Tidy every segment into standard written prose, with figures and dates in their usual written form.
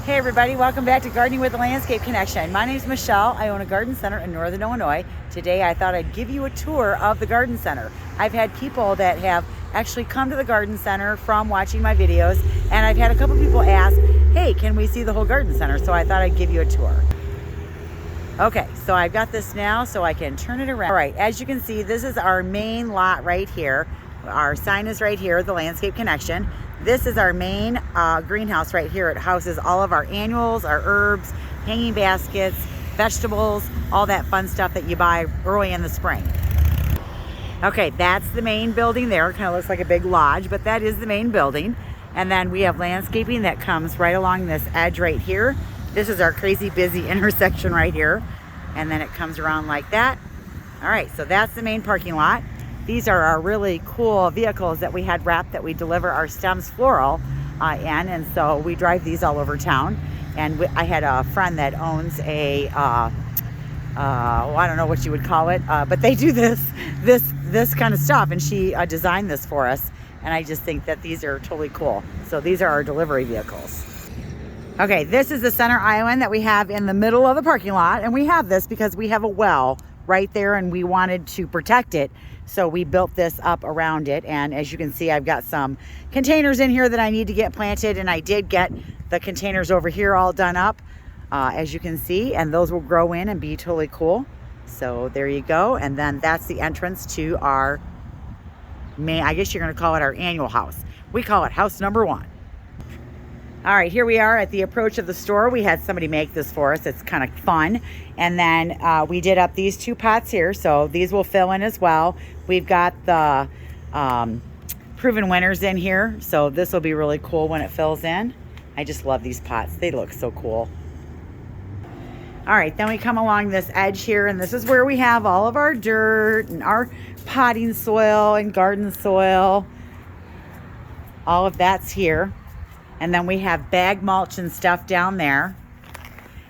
Hey everybody, welcome back to Gardening with the Landscape Connection. My name is Michelle. I own a garden center in Northern Illinois. Today I thought I'd give you a tour of the garden center. I've had people that have actually come to the garden center from watching my videos, and I've had a couple people ask, hey, can we see the whole garden center? So I thought I'd give you a tour. Okay, so I've got this now so I can turn it around. All right, as you can see, this is our main lot right here. Our sign is right here, the Landscape Connection. This is our main greenhouse right here. It houses all of our annuals, our herbs, hanging baskets, vegetables, all that fun stuff that you buy early in the spring. Okay, that's the main building there. Kind of looks like a big lodge, but that is the main building. And then we have landscaping that comes right along this edge right here. This is our crazy busy intersection right here. And then it comes around like that. All right, so that's the main parking lot. These are our really cool vehicles that we had wrapped that we deliver our stems floral in, and so we drive these all over town. And I had a friend that owns a, I don't know what you would call it, but they do this kind of stuff, and she designed this for us, and I just think that these are totally cool. So these are our delivery vehicles. Okay, this is the center island that we have in the middle of the parking lot, and we have this because we have a well right there and we wanted to protect it. So we built this up around it, and as you can see, I've got some containers in here that I need to get planted, and I did get the containers over here all done up, as you can see, and those will grow in and be totally cool. So there you go, and then that's the entrance to our main, I guess you're gonna call it our annual house. We call it house number 1. All right, here we are at the approach of the store. We had somebody make this for us. It's kind of fun. And then we did up these 2 pots here, so these will fill in as well. We've got the proven winners in here, so this will be really cool when it fills in. I just love these pots. They look so cool. All right, then we come along this edge here, and this is where we have all of our dirt and our potting soil and garden soil. All of that's here. And then we have bag mulch and stuff down there.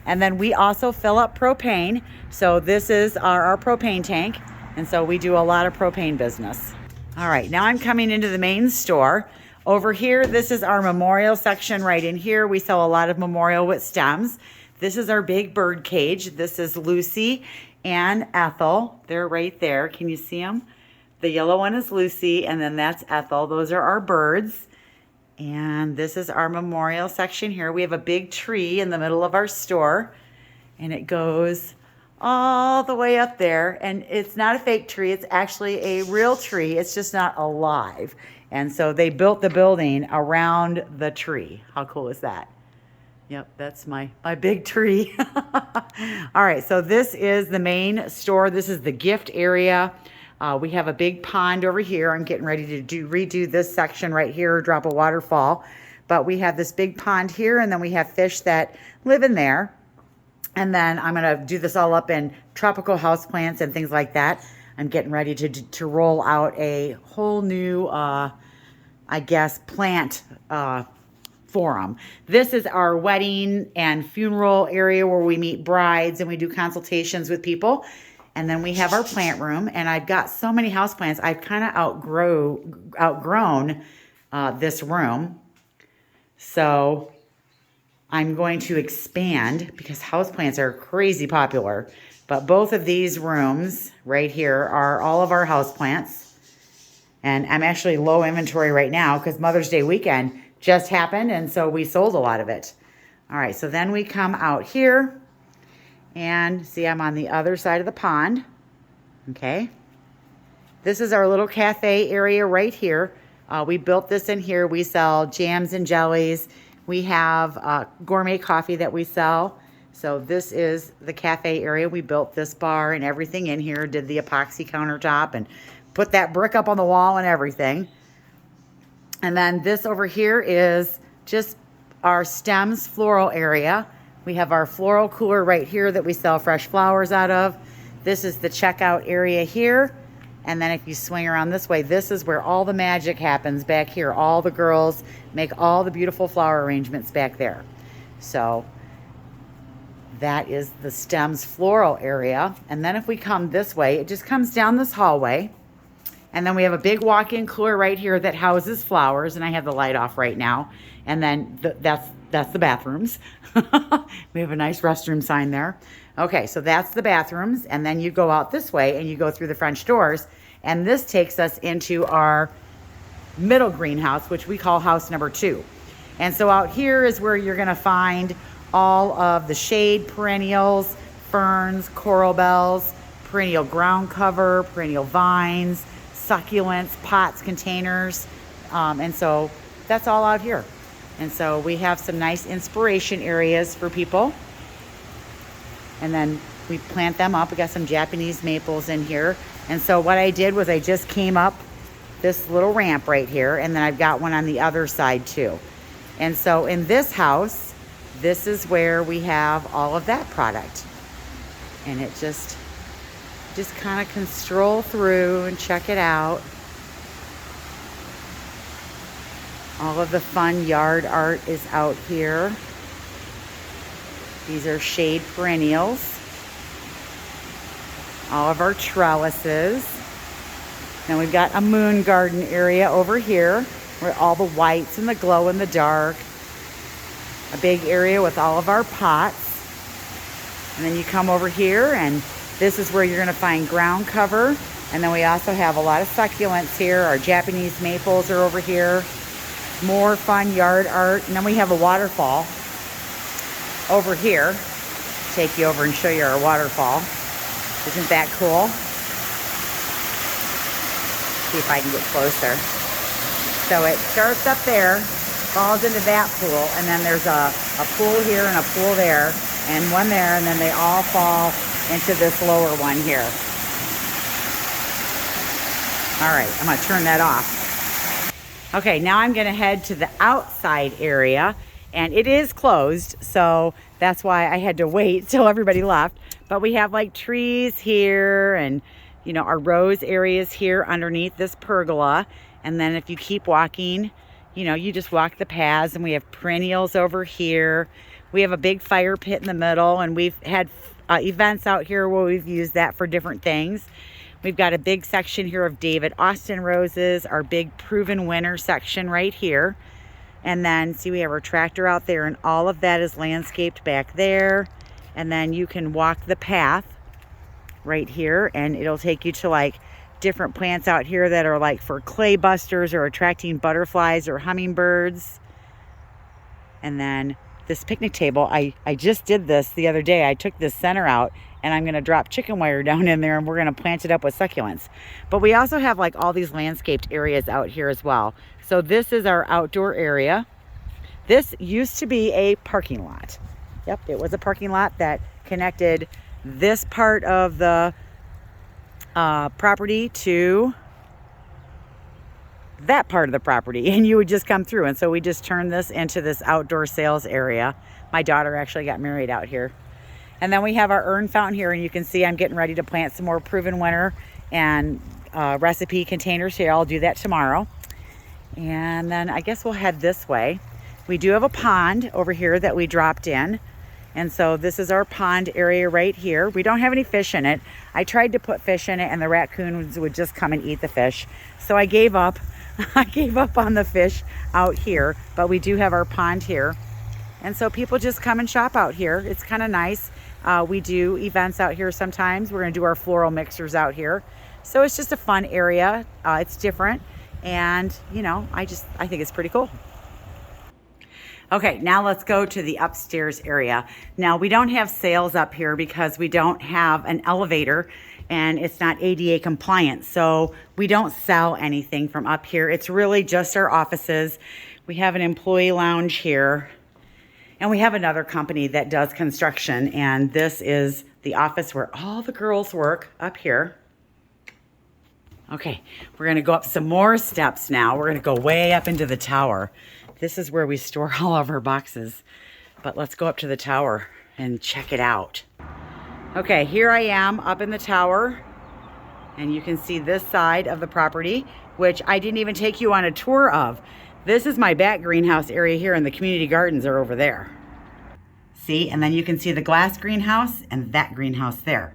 And then we also fill up propane. So this is our propane tank. And so we do a lot of propane business. All right, now I'm coming into the main store. Over here, this is our memorial section right in here. We sell a lot of memorial with stems. This is our big bird cage. This is Lucy and Ethel. They're right there. Can you see them? The yellow one is Lucy, and then that's Ethel. Those are our birds. And this is our memorial section here. We have a big tree in the middle of our store, and it goes all the way up there. And it's not a fake tree. It's actually a real tree. It's just not alive. And so they built the building around the tree. How cool is that? Yep, that's my big tree. All right, so this is the main store. This is the gift area. We have a big pond over here. I'm getting ready to redo this section right here, drop a waterfall. But we have this big pond here, and then we have fish that live in there. And then I'm gonna do this all up in tropical houseplants and things like that. I'm getting ready to roll out a whole new, I guess, plant forum. This is our wedding and funeral area where we meet brides and we do consultations with people. And then we have our plant room, and I've got so many houseplants. I've kind of outgrown this room. So I'm going to expand because houseplants are crazy popular. But both of these rooms right here are all of our houseplants. And I'm actually low inventory right now because Mother's Day weekend just happened, and so we sold a lot of it. All right, so then we come out here. And see, I'm on the other side of the pond, okay? This is our little cafe area right here. We built this in here. We sell jams and jellies. We have gourmet coffee that we sell. So this is the cafe area. We built this bar and everything in here, did the epoxy countertop and put that brick up on the wall and everything. And then this over here is just our stems floral area. We have our floral cooler right here that we sell fresh flowers out of. This is the checkout area here. And then if you swing around this way, this is where all the magic happens back here. All the girls make all the beautiful flower arrangements back there. So that is the stems floral area. And then if we come this way, it just comes down this hallway. And then we have a big walk-in cooler right here that houses flowers, and I have the light off right now. And then that's the bathrooms. We have a nice restroom sign there. Okay, so that's the bathrooms, and then you go out this way and you go through the French doors, and this takes us into our middle greenhouse, which we call house number 2. And so out here is where you're gonna find all of the shade perennials, ferns, coral bells, perennial ground cover, perennial vines, succulents, pots, containers. And so that's all out here. And so we have some nice inspiration areas for people. And then we plant them up. We got some Japanese maples in here. And so what I did was I just came up this little ramp right here, and then I've got one on the other side too. And so in this house, this is where we have all of that product. And it just kind of can stroll through and check it out. All of the fun yard art is out here. These are shade perennials. All of our trellises. Then we've got a moon garden area over here where all the whites and the glow in the dark. A big area with all of our pots. And then you come over here, and this is where you're going to find ground cover. And then we also have a lot of succulents here. Our Japanese maples are over here. More fun yard art. And then we have a waterfall over here. Take you over and show you our waterfall. Isn't that cool? See if I can get closer. So it starts up there, falls into that pool, and then there's a pool here and a pool there, and one there, and then they all fall into this lower one here. All right, I'm gonna turn that off. Okay, now I'm gonna head to the outside area, and it is closed, so that's why I had to wait till everybody left. But we have like trees here, and you know, our rose areas here underneath this pergola. And then if you keep walking, you know, you just walk the paths, and we have perennials over here. We have a big fire pit in the middle, and we've had events out here where we've used that for different things. We've got a big section here of David Austin roses, our big proven winner section right here. And then see, we have our tractor out there, and all of that is landscaped back there. And then you can walk the path right here, and it'll take you to like different plants out here that are like for clay busters or attracting butterflies or hummingbirds. And then this picnic table, I just did this the other day. I took this center out, and I'm gonna drop chicken wire down in there, and we're gonna plant it up with succulents. But we also have like all these landscaped areas out here as well. So this is our outdoor area. This used to be a parking lot. Yep, it was a parking lot that connected this part of the property to that part of the property, and you would just come through. And so we just turned this into this outdoor sales area. My daughter actually got married out here. And then we have our urn fountain here, and you can see I'm getting ready to plant some more proven winter and recipe containers here. I'll do that tomorrow. And then I guess we'll head this way. We do have a pond over here that we dropped in. And so this is our pond area right here. We don't have any fish in it. I tried to put fish in it, and the raccoons would just come and eat the fish. So I gave up. I gave up on the fish out here, but we do have our pond here. And so people just come and shop out here. It's kind of nice. We do events out here sometimes. We're gonna do our floral mixers out here. So it's just a fun area. It's different. And you know, I think it's pretty cool. Okay, now let's go to the upstairs area. Now we don't have sales up here because we don't have an elevator, and it's not ADA compliant. So we don't sell anything from up here. It's really just our offices. We have an employee lounge here, and we have another company that does construction, and this is the office where all the girls work up here. Okay, we're gonna go up some more steps now. We're gonna go way up into the tower. This is where we store all of our boxes. But let's go up to the tower and check it out. Okay, here I am up in the tower, and you can see this side of the property, which I didn't even take you on a tour of. This is my back greenhouse area here, and the community gardens are over there. See, and then you can see the glass greenhouse and that greenhouse there.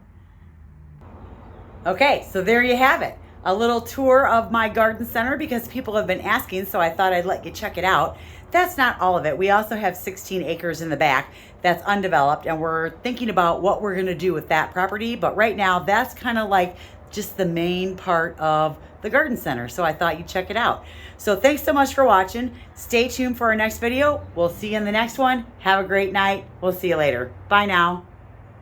Okay, so there you have it. a little tour of my garden center because people have been asking, so I thought I'd let you check it out. That's not all of it. We also have 16 acres in the back that's undeveloped, and we're thinking about what we're gonna do with that property. But right now, that's kind of like just the main part of the garden center. So I thought you'd check it out. So thanks so much for watching. Stay tuned for our next video. We'll see you in the next one. Have a great night. We'll see you later. Bye now.